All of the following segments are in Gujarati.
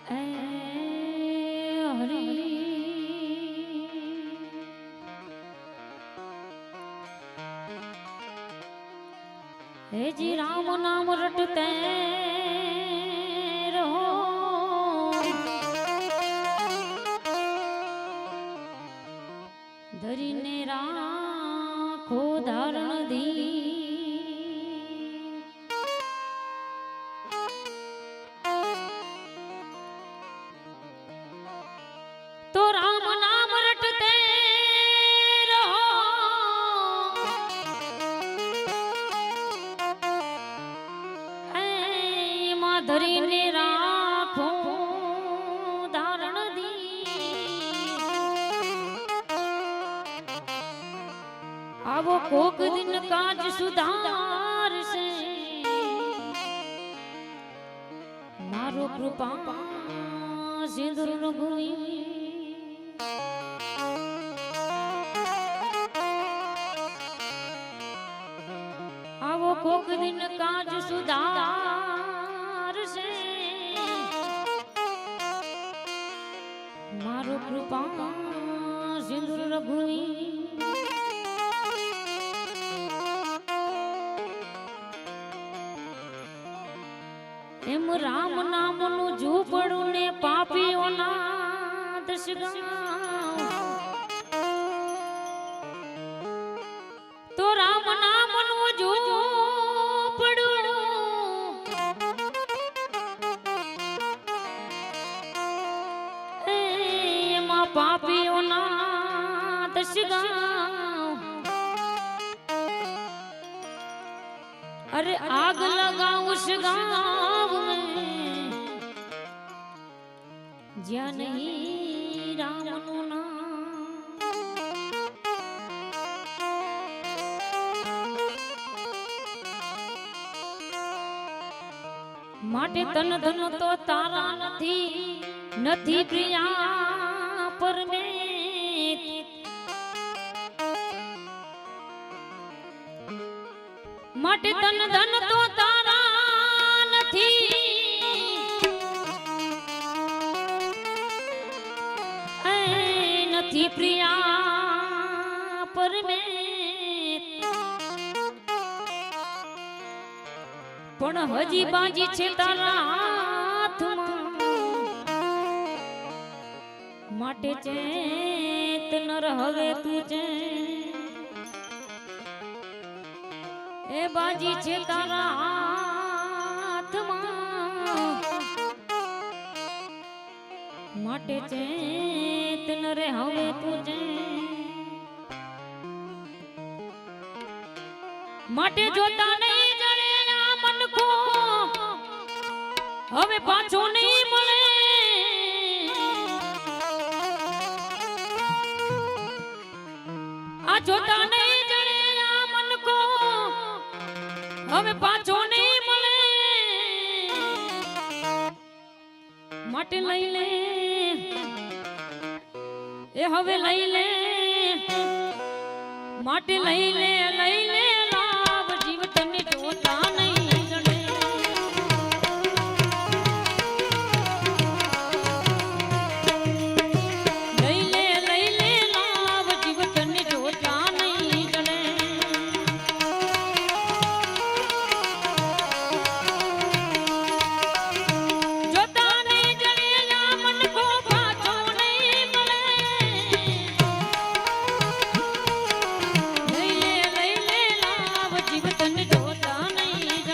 એ હરી હે જી રામ નામ રટતે રહો ધરીને રાખો ધારણ ધી તો રામ નામ રટતે રહો એમાં ધરીને રાખો ધારણ દી આવો કોક દિન કાજ સુધારશે મારો કૃપા સિંદૂર ગુણી આવો કોક દિન કાજ સુધારશે મારો કૃપા સિંદૂર રઘુવી એમ રામ નામનું ઝૂંપડું ને પાપીઓના દશગામ તો રામ નામનું ઝૂંપડું એમાં પાપીઓના દશગામ અરે આગ लगाऊं उस गाँव में જ્યાં નહીં રામનું નામ માટે તન ધન તો તારા નથી પ્રિયા પરમેત માટે તન ધન તો તારા નથી નથી પ્રિયા પરમેત પણ હજી બાજી છે તારા હાથમાં માટે ચેત નર હવે તું ચેત એ બાજી છે તારા હાથમાં માટે ચેત નરે હવે તું ચેત માટે જોતા નહીં જડે આ મનખો હવે પાછો નહીં મળે આ જોતા નહીં જડે આ મનખો હવે પાછો નહીં મળે માટે લઈ લે એ હવે લઈ લે માટે લઈ લે લાભ જીવ તને જોતા નહીં જડે લઈ લે લાભ જીવ તને જોતા નહીં જડે જોતા નહીં જડે આ મન કો પાછો નહીં મળે લઈ લે લાભ જીવ તને જોતા નહીં જડે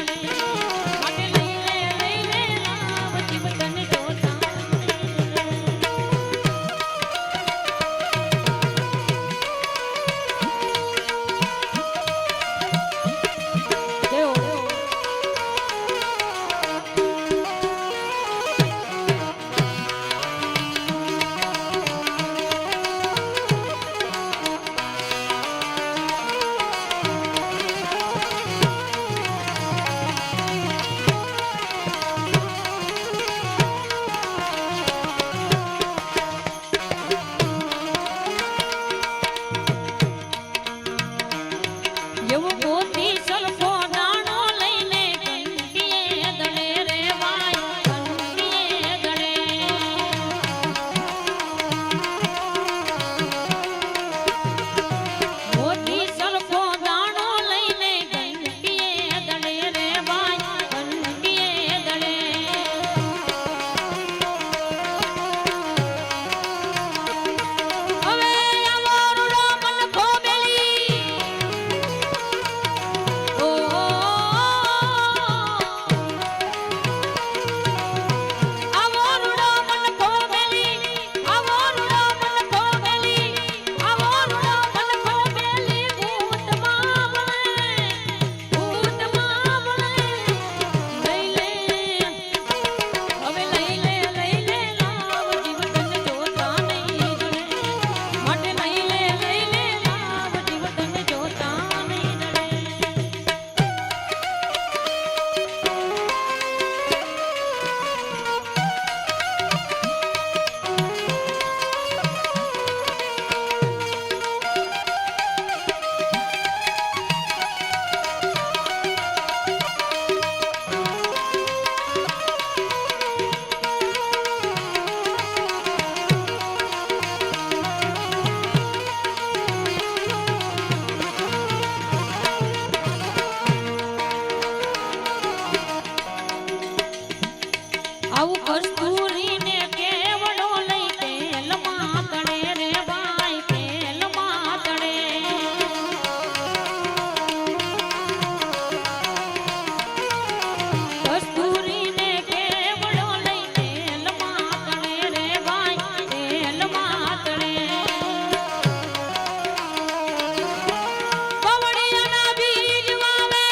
આવું કસ્તુરીને કેવડો લઈ તેલ માતડે રે ભાઈ તેલ માતડે કસ્તુરીને કેવડો લઈ તેલ માતડે રે ભાઈ તેલ માતડે પવડિયાના બીજ વાવે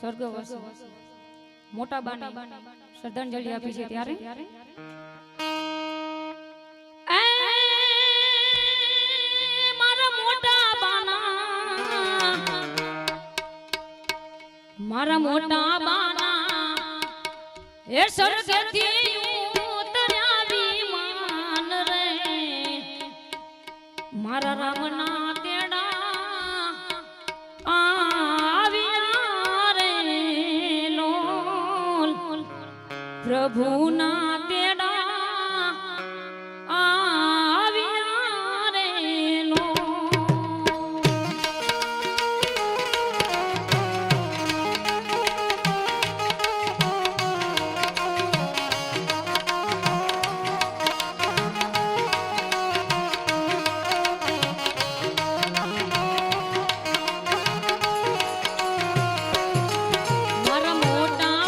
સ્વર્ગવાસી મોટા બાની શ્રદ્ધાંજલિ આપી છે ત્યારે મારા મોટા બાના એ સ્વર્ગથી ઉતર્યા વિમાન રે મારા રામના તેડા આવ્યા રે લોલ પ્રભુના તેડા આવ્યા રે લોલ મારા મોટા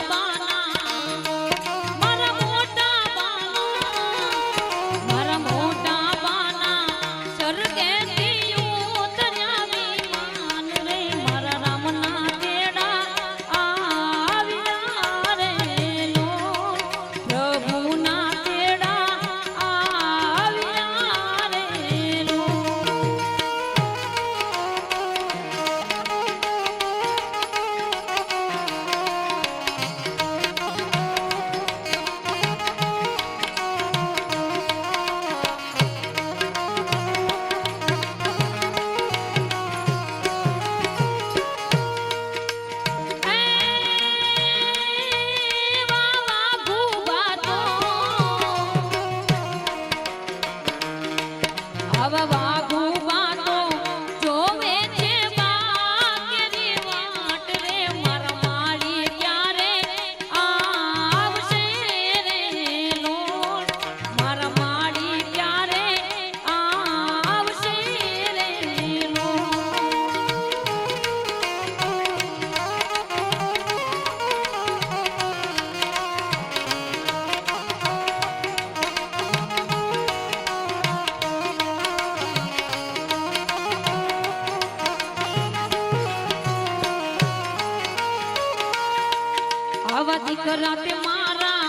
આવા દીકરા તે મારા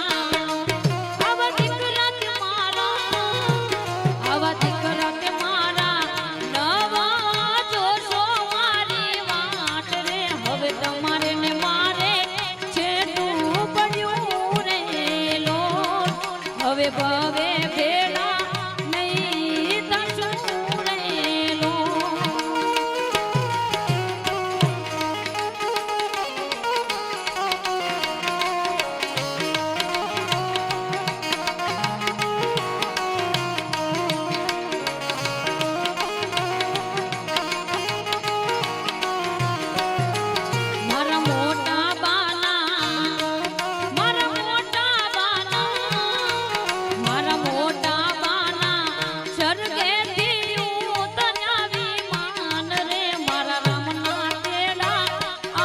આવા દીકરા તે મારા આવા દીકરા તે મારા નવા જોશો મારી વાટ રે હવે તમારે ને મારે છેટું પડ્યું રે લો હવે ભવે ભેળા નહીં થશું રે લો મારા મોટા બાના મારા મોટા બાના મારા મોટા બાના સ્વર્ગેથી ઉતર્યા વિમાન રે મારા રામના તેડા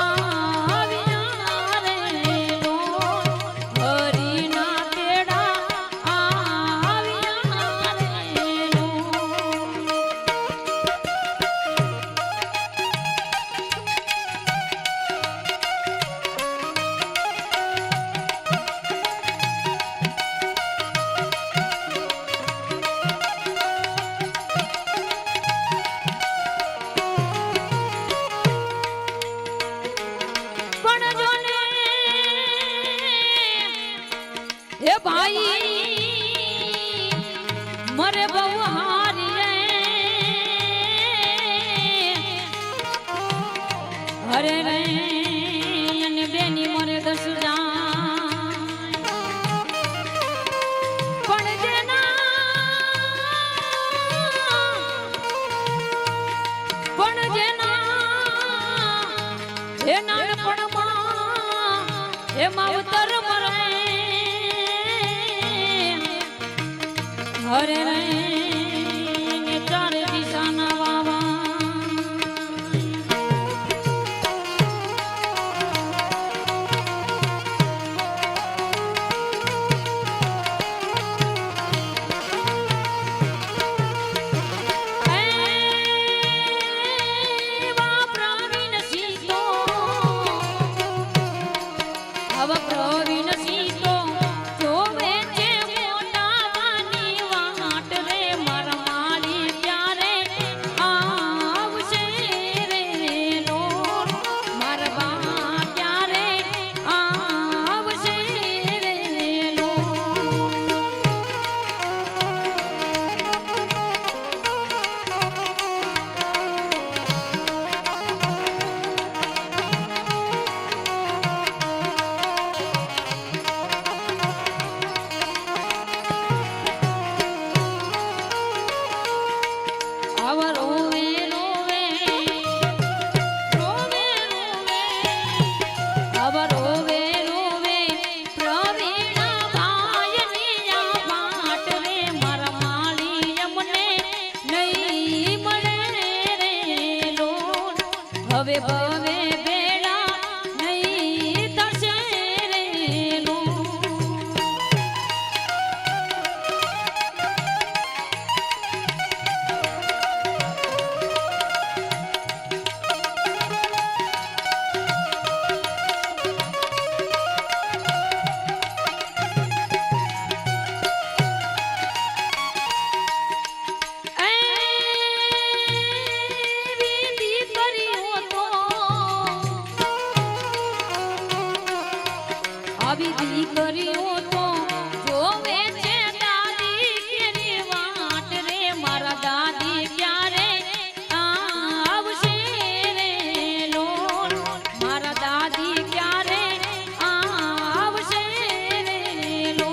આવ્યા રે લો હરીના તેડા આવ્યા રે લો પણ જોને એ ભાઈ મરે બહુ હારી રે અરે રે અને બેની મરે દસ જાય પણ જેના એ નાનપણમાં એ માવતર મરે હરે રે ને ચારે દિશાના વાવા એવા પ્રવીણ સીતો આવા પ્રવીણ સીતો જોવે છે મોટા બાની વાટ રે મારા મારી ત્યારે આવશે રે લો મારા બા ત્યારે આવશે રે લો આવા રોવે રોવે રોવે રોવે આવા રોવે રોવે પ્રવીણા ભાઈની આ વાટ રે મારા માળી અમને નહીં મળે રે લો હવે ભવે ભેળા નહીં થશે રે લો એવી દીકરીઓ તો આવી દીકરીઓ તો જોવે છે દાદી કેરી વાટ રે મારા દાદી ક્યારે આવશે રે લો મારા દાદી ક્યારે આવશે રે લો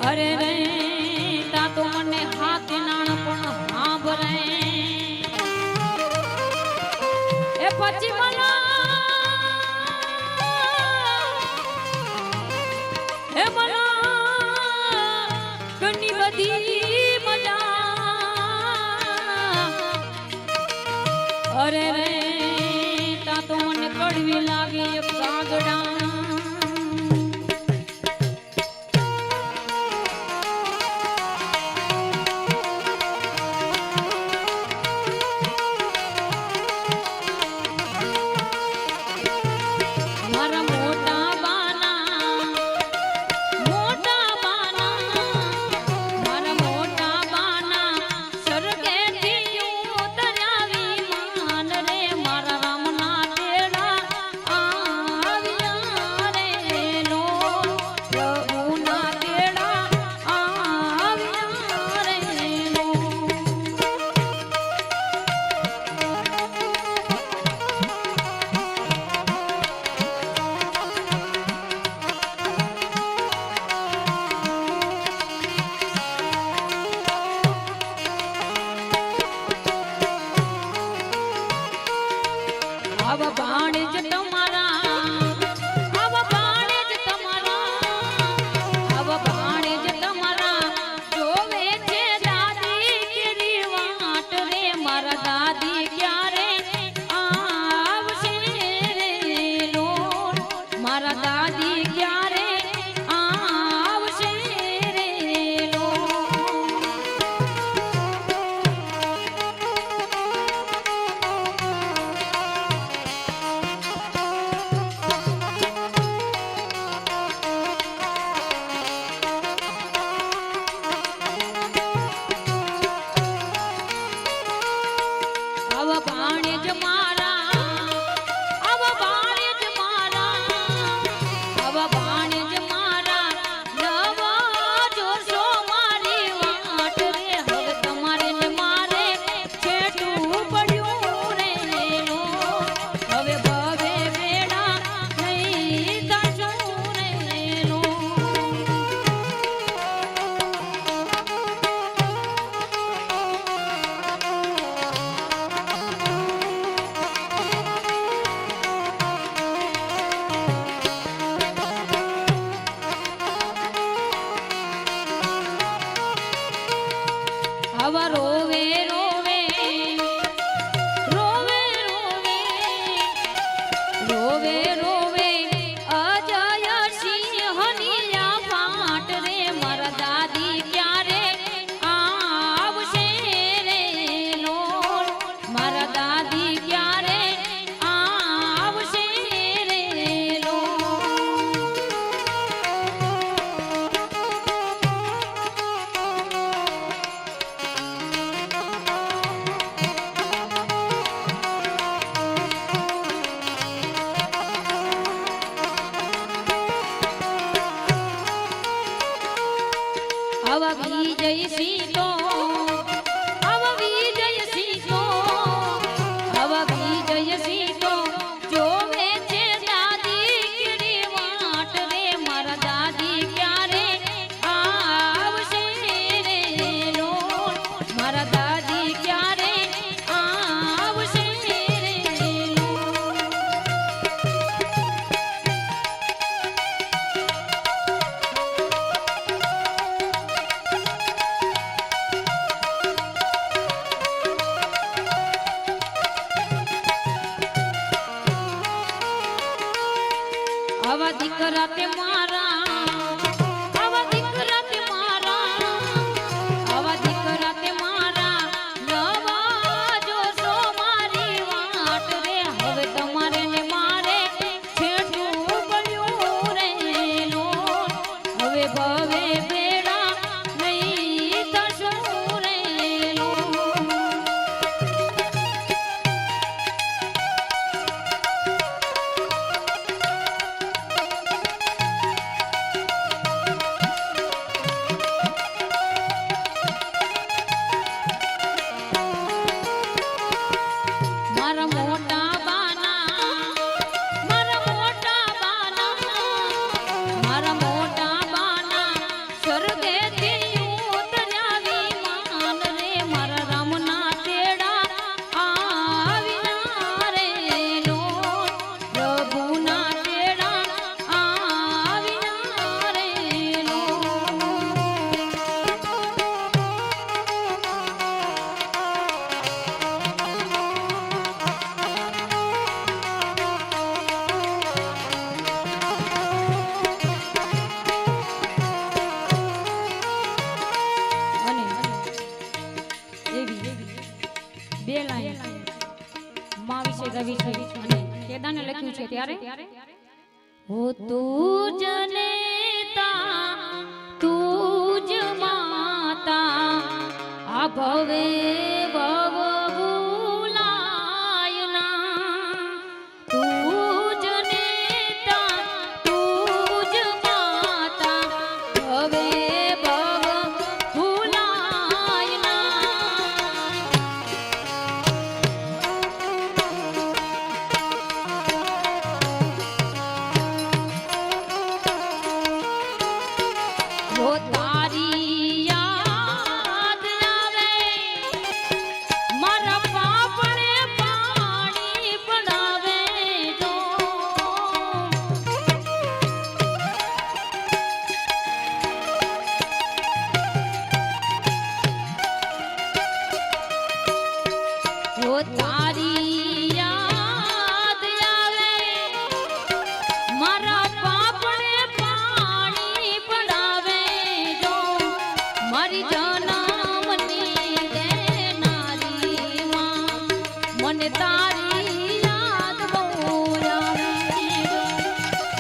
અરે રે તા તો મને હાથ નાનપણ સાંભળે એ પછી મને એ મને ઘણી બધી મજા અરે રે તા તો મને કડવી લાગે કાગડા अब बाणज तुम्हारा अब बाणज तुम्हारा अब बाणज तुम्हारा जोवे छे दादी केरी वाट रे मारा दादी क्यारे आवशे रे लोर मारा दादी क्यारे आवशे रे लोर रोवे रोवे रोवे रोवे रोवे रोवे अजय सिंहनिया फाट रे मारा दादी क्यारे आवशे रे लोर मारा दादी क्यारे आवशे रे लोर अब विजय सीतो अब विजय सीतो अब विजय सीतो जो वेचे दादी केरी वाट रे मारा दादी क्यारे आवशे रे लोर मारा दादी क्यारे आवशे रे लोर હો તું જ નેતા તું જ માતા આ ભવે ભવ ભૂલાય ના તું જ નેતા તું જ માતા ભવે ભવ ભૂલાય ના હો તારી યાદ આવે મારા પાપને પાણી પડાવે જો હો તારી યાદ આવે મારા પાપને પાણી પડાવે જો મારી જન્મની દેનારી માં મને તારી યાદ બહુ આવે જો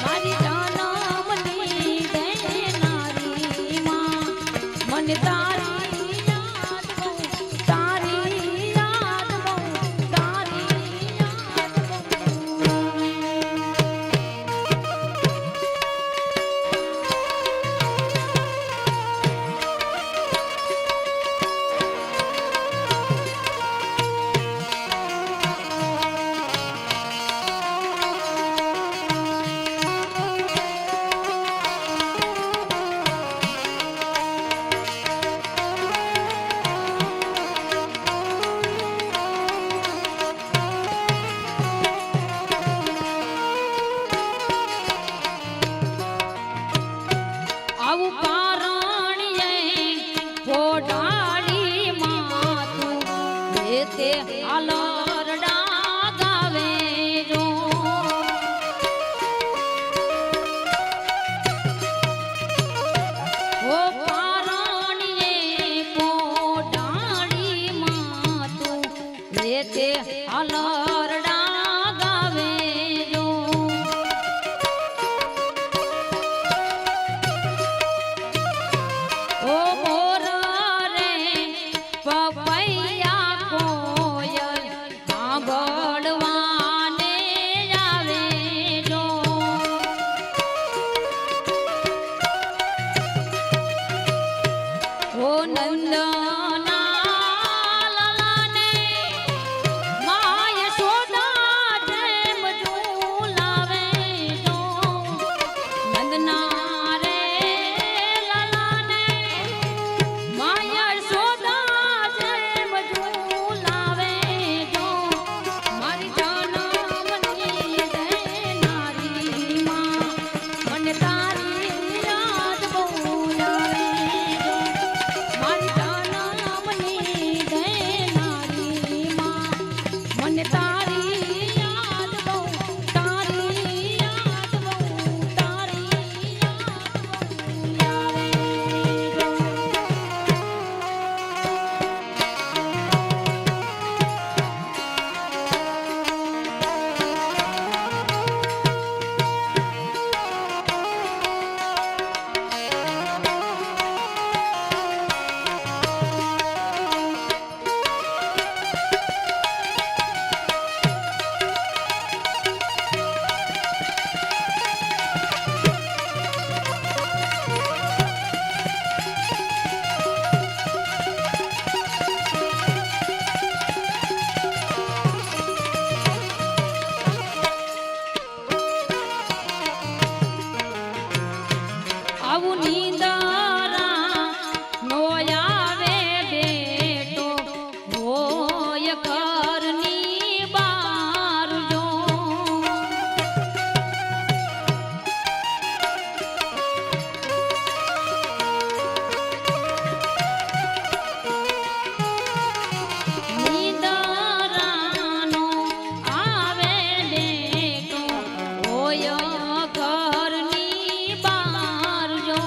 મારી જન્મની દેનારી માં મને તારી યાદ બહુ તારી યાદ બહુ તારી યાદ બહુ આવું કારણિયે પોઢાડી માતું તે આલરડા ગાવે જો ઓ કારણિયે પોઢાડી માતું તે આલરડા ગાવે જો ઓ મોર રે પપૈયા કોયલ સાંભળવાને આવે જો ઓ નંદના લાલાને મા યશોદા જેમ ઝૂલાવે જો નંદના રે લાલાને મા યશોદા જેમ ઝૂલાવે જો મારી જન્મની દેનારી માં મને તારી યાદ બહુ આવે જો મારી જન્મની દેનારી માં મને તારી યાદ બહુ તારી યાદ બહુ તારી યાદ બહુ આવું નીંદરા નો આવે બેટો હોય ઘરની બાર જો નીંદરા નો આવે બેટો હોય ઘરની બાર જો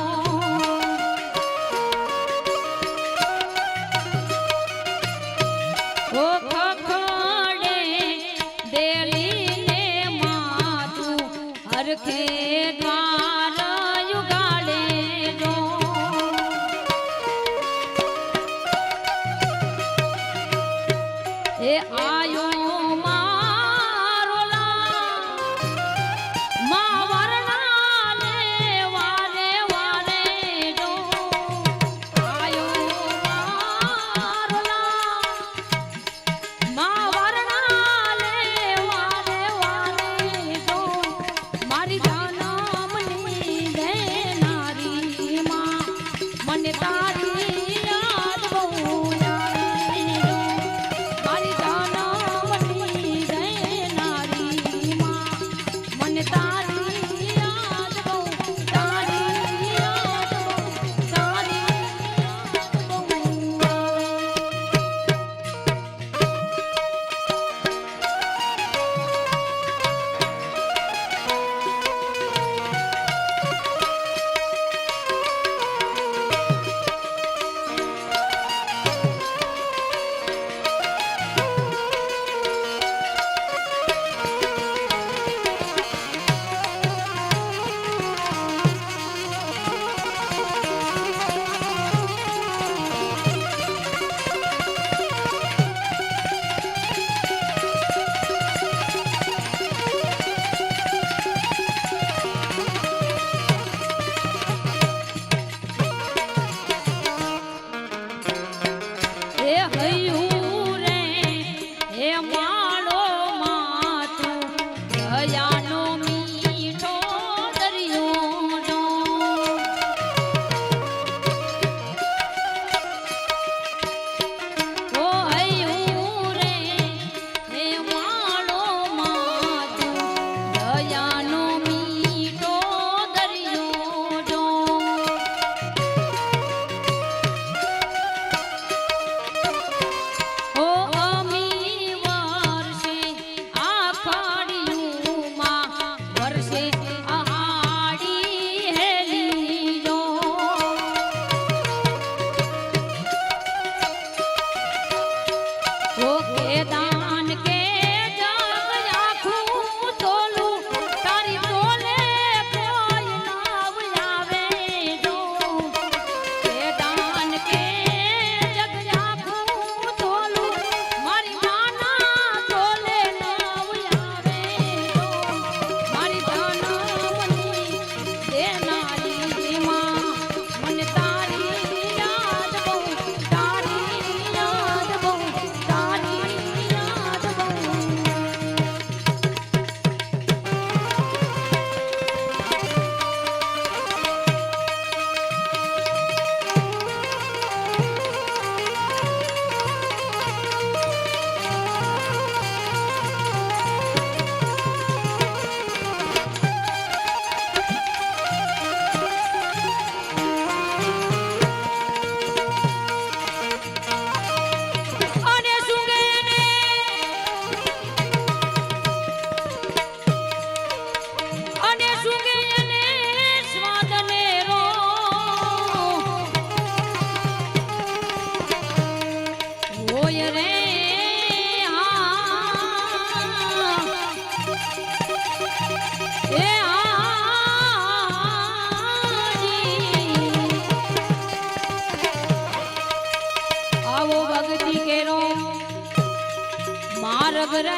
રે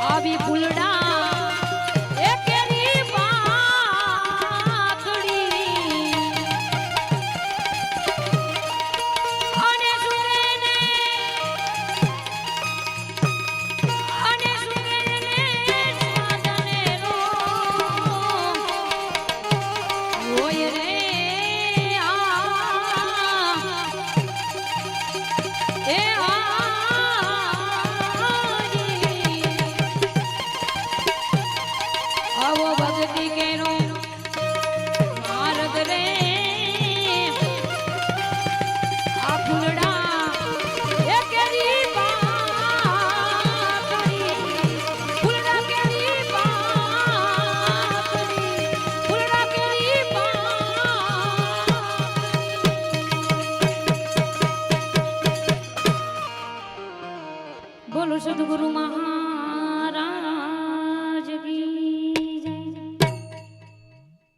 આવી ફૂલડા એ કેરી પાકડી અને સુરેને સાધને રો હોય રે એ આવો ભક્તિ કેરો માર્ગ રે આ ફૂલડા એ કેરી પાકડી ફૂલડા કેરી પાકડી ફૂલડા કેરી પાકડી બોલો સદગુરુ મહા